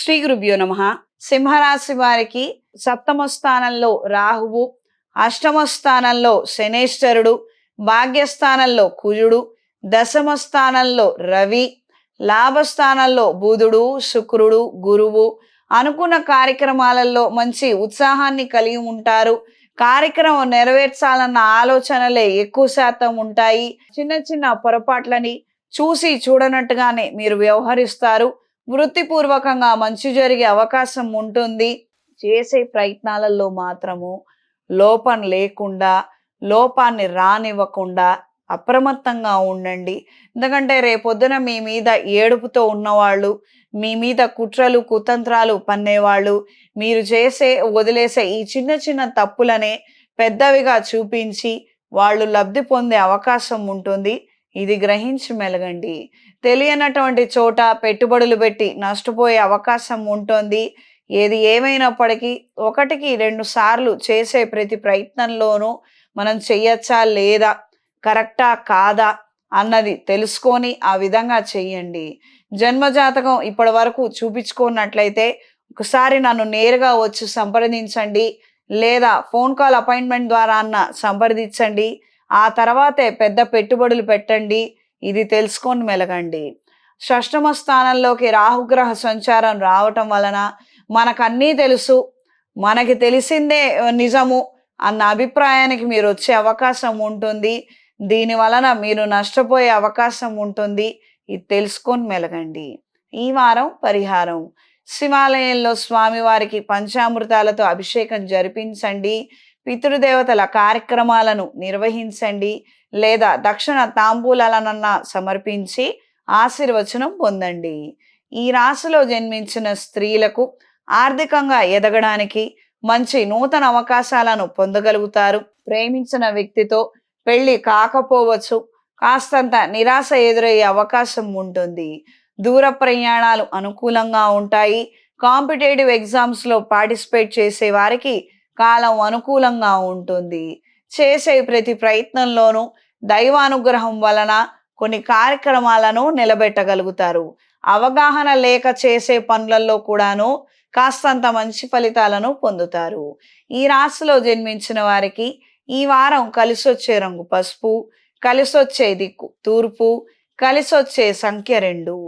శ్రీ గురుభ్యో నమ. సింహరాశి వారికి సప్తమ స్థానంలో రాహువు, అష్టమ స్థానంలో శనేశ్వరుడు, భాగ్యస్థానంలో కుజుడు, దశమ స్థానంలో రవి, లాభస్థానంలో బుధుడు, శుక్రుడు, గురువు. అనుకున్న కార్యక్రమాలలో మంచి ఉత్సాహాన్ని కలిగి ఉంటారు. కార్యక్రమం నెరవేర్చాలన్న ఆలోచనలే ఎక్కువ శాతం ఉంటాయి. చిన్న చిన్న పొరపాట్లని చూసి చూడనట్టుగానే మీరు వ్యవహరిస్తారు. వృత్తిపూర్వకంగా మంచి జరిగే అవకాశం ఉంటుంది. చేసే ప్రయత్నాలలో మాత్రము లోపం లేకుండా, లోపాన్ని రానివ్వకుండా అప్రమత్తంగా ఉండండి. ఎందుకంటే రేపొద్దున మీ మీద ఏడుపుతో ఉన్నవాళ్ళు, మీ మీద కుట్రలు కుతంత్రాలు పన్నేవాళ్ళు, మీరు వదిలేసే ఈ చిన్న చిన్న తప్పులనే పెద్దవిగా చూపించి వాళ్ళు లబ్ధి పొందే అవకాశం ఉంటుంది. ఇది గ్రహించి మెలగండి. తెలియనటువంటి చోట పెట్టుబడులు పెట్టి నష్టపోయే అవకాశం ఉంటుంది. ఏది ఏమైనప్పటికీ 1-2 సార్లు చేసే ప్రతి ప్రయత్నంలోనూ మనం చెయ్యొచ్చా లేదా, కరెక్టా కాదా అన్నది తెలుసుకొని ఆ విధంగా చెయ్యండి. జన్మజాతకం ఇప్పటి వరకు చూపించుకున్నట్లయితే ఒకసారి నన్ను నేరుగా వచ్చి సంప్రదించండి, లేదా ఫోన్ కాల్ అపాయింట్మెంట్ ద్వారా సంప్రదించండి. ఆ తర్వాతే పెద్ద పెట్టుబడులు పెట్టండి. ఇది తెలుసుకొని మెలగండి. షష్టమ స్థానంలోకి రాహుగ్రహ సంచారం రావటం వలన మనకన్నీ తెలుసు, మనకి తెలిసిందే నిజము అన్న అభిప్రాయానికి మీరు వచ్చే అవకాశం ఉంటుంది. దీని వలన మీరు నష్టపోయే అవకాశం ఉంటుంది. ఇది తెలుసుకొని మెలగండి. ఈ వారం పరిహారం: శివాలయంలో స్వామివారికి పంచామృతాలతో అభిషేకం జరిపించండి. పితృదేవతల కార్యక్రమాలను నిర్వహించండి, లేదా దక్షిణ తాంబూలాలనన్నా సమర్పించి ఆశీర్వచనం పొందండి. ఈ రాశిలో జన్మించిన స్త్రీలకు ఆర్థికంగా ఎదగడానికి మంచి నూతన అవకాశాలను పొందగలుగుతారు. ప్రేమించిన వ్యక్తితో పెళ్లి కాకపోవచ్చు, కాస్తంత నిరాశ ఎదురయ్యే అవకాశం ఉంటుంది. దూర ప్రయాణాలు అనుకూలంగా ఉంటాయి. కాంపిటేటివ్ ఎగ్జామ్స్లో పార్టిసిపేట్ చేసే వారికి కాలం అనుకూలంగా ఉంటుంది. చేసే ప్రతి ప్రయత్నంలోనూ దైవానుగ్రహం వలన కొన్ని కార్యక్రమాలను నిలబెట్టగలుగుతారు. అవగాహన లేక చేసే పనులలో కూడాను కాస్తంత మంచి ఫలితాలను పొందుతారు. ఈ రాశిలో జన్మించిన వారికి ఈ వారం కలిసొచ్చే రంగు పసుపు, కలిసొచ్చే దిక్కు తూర్పు, కలిసొచ్చే సంఖ్య 2.